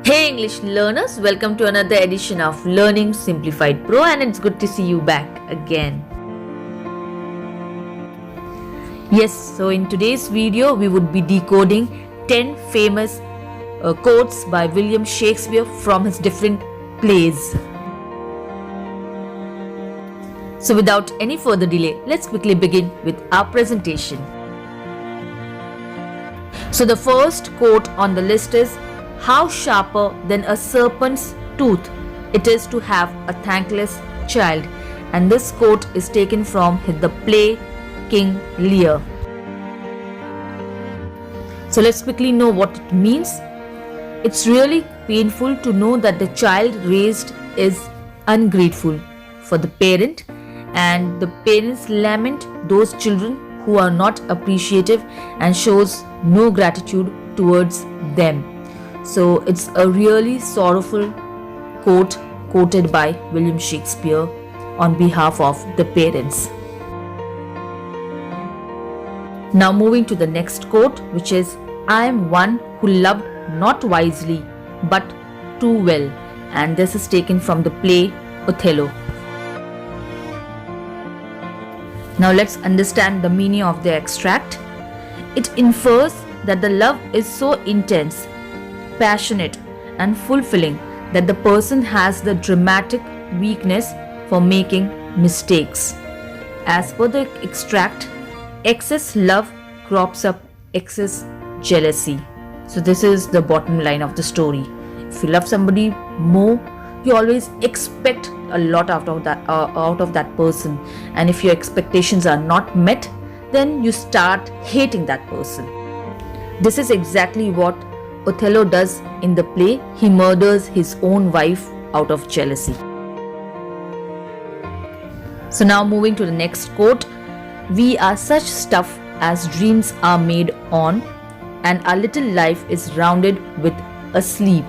Hey English learners, welcome to another edition of Learning Simplified Pro, and it's good to see you back again. Yes, so in today's video we would be decoding 10 famous quotes by William Shakespeare from his different plays. So without any further delay, let's quickly begin with our presentation. So the first quote on the list is, "How sharper than a serpent's tooth it is to have a thankless child." And this quote is taken from the play King Lear. So let's quickly know what it means. It's really painful to know that the child raised is ungrateful for the parent, and the parents lament those children who are not appreciative and shows no gratitude towards them. So it's a really sorrowful quote quoted by William Shakespeare on behalf of the parents. Now moving to the next quote, which is, "I am one who loved not wisely but too well." And this is taken from the play Othello. Now let's understand the meaning of the extract. It infers that the love is so intense, passionate and fulfilling that the person has the dramatic weakness for making mistakes. As per the extract, excess love crops up excess jealousy. So this is the bottom line of the story. If you love somebody more, you always expect a lot out of that person, and if your expectations are not met, then you start hating that person. This is exactly what Othello does in the play. He murders his own wife out of jealousy. So now moving to the next quote, "We are such stuff as dreams are made on, and our little life is rounded with a sleep."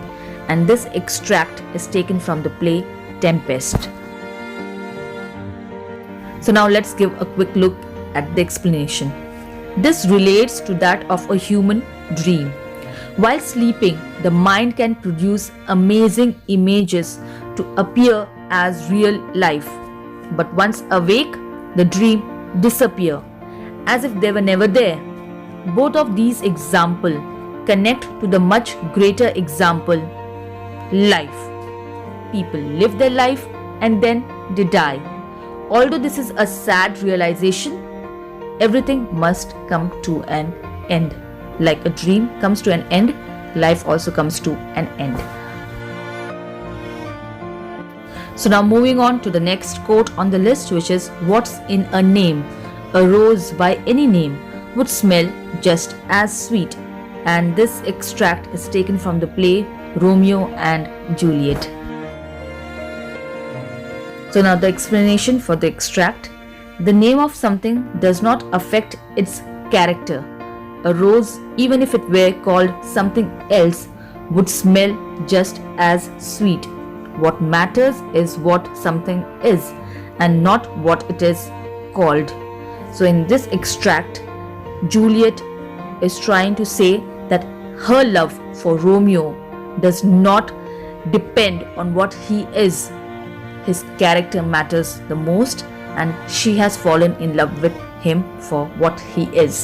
And this extract is taken from the play Tempest. So now let's give a quick look at the explanation. This relates to that of a human dream. While sleeping, the mind can produce amazing images to appear as real life. But once awake, the dream disappears, as if they were never there. Both of these examples connect to the much greater example, life. People live their life and then they die. Although this is a sad realization, everything must come to an end. Like a dream comes to an end, life also comes to an end. So now moving on to the next quote on the list, which is, "What's in a name? A rose by any name would smell just as sweet." And this extract is taken from the play Romeo and Juliet. So now the explanation for the extract. The name of something does not affect its character. A rose, even if it were called something else, would smell just as sweet. What matters is what something is and not what it is called. So in this extract, Juliet is trying to say that her love for Romeo does not depend on what he is. His character matters the most, and she has fallen in love with him for what he is.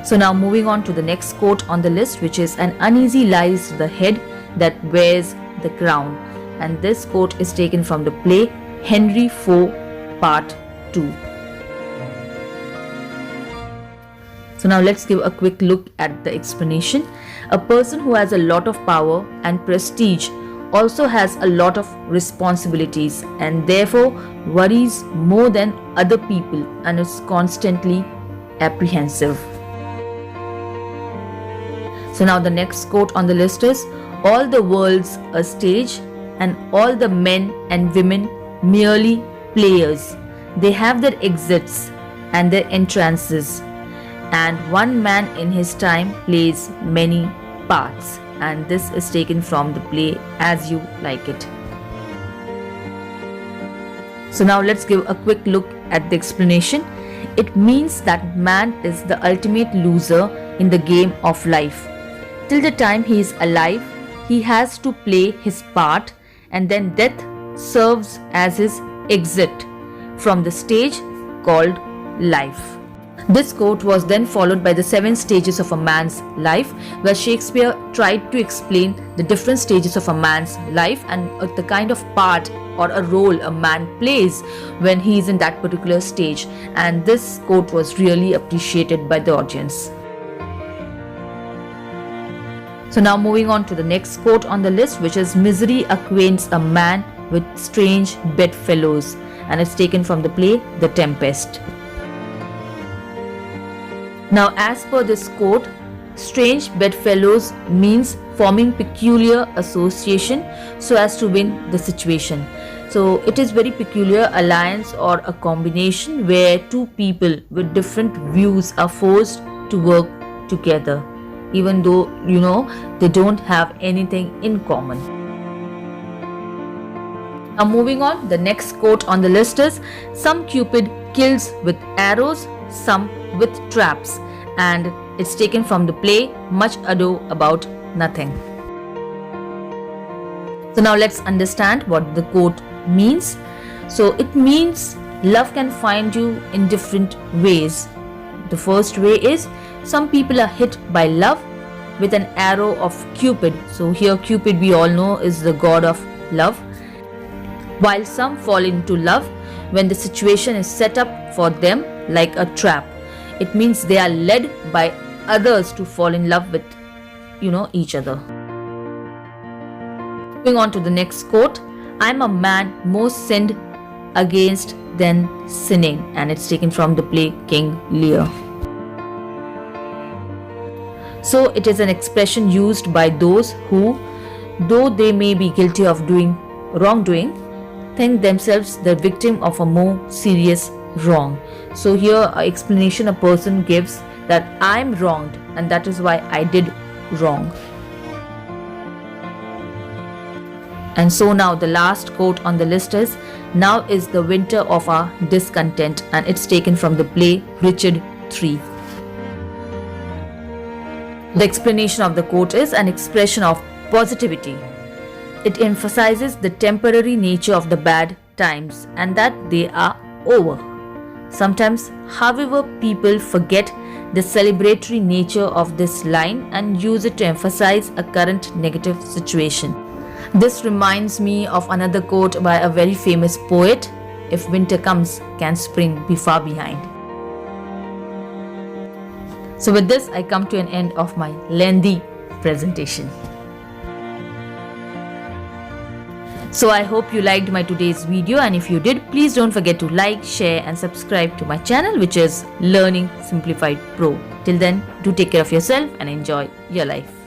So now moving on to the next quote on the list, which is, "An uneasy lies the head that wears the crown." And this quote is taken from the play Henry IV Part 2. So now let's give a quick look at the explanation. A person who has a lot of power and prestige also has a lot of responsibilities and therefore worries more than other people and is constantly apprehensive. So now the next quote on the list is, "All the world's a stage and all the men and women merely players. They have their exits and their entrances, and one man in his time plays many parts." And this is taken from the play As You Like It. So now let's give a quick look at the explanation. It means that man is the ultimate loser in the game of life. till the time he is alive, he has to play his part, and then death serves as his exit from the stage called life. This quote was then followed by the 7 stages of a man's life, where Shakespeare tried to explain the different stages of a man's life and the kind of part or a role a man plays when he is in that particular stage. And this quote was really appreciated by the audience. So now moving on to the next quote on the list, which is "Misery acquaints a man with strange bedfellows," and it's taken from the play The Tempest. Now, as per this quote, strange bedfellows means forming peculiar association so as to win the situation. So it is very peculiar alliance or a combination where two people with different views are forced to work together, even though they don't have anything in common. Now moving on, the next quote on the list is "Some Cupid kills with arrows, some with traps," and it's taken from the play Much Ado About Nothing. So now let's understand what the quote means. So it means love can find you in different ways. The first way is some people are hit by love with an arrow of Cupid. So here Cupid, we all know, is the god of love, while some fall into love when the situation is set up for them like a trap. It means they are led by others to fall in love with each other. Moving on to the next quote, "I'm a man more sinned against than sinning," and it's taken from the play King Lear. So it is an expression used by those who, though they may be guilty of doing wrongdoing, think themselves the victim of a more serious wrong. So here an explanation a person gives that I'm wronged and that is why I did wrong. And so now the last quote on the list is "Now is the winter of our discontent," and it's taken from the play Richard III. The explanation of the quote is an expression of positivity. It emphasizes the temporary nature of the bad times and that they are over. Sometimes, however, people forget the celebratory nature of this line and use it to emphasize a current negative situation. This reminds me of another quote by a very famous poet, "If winter comes, can spring be far behind?" So with this, I come to an end of my lengthy presentation. So I hope you liked my today's video, and if you did, please don't forget to like, share and subscribe to my channel, which is Learning Simplified Pro. Till then, do take care of yourself and enjoy your life.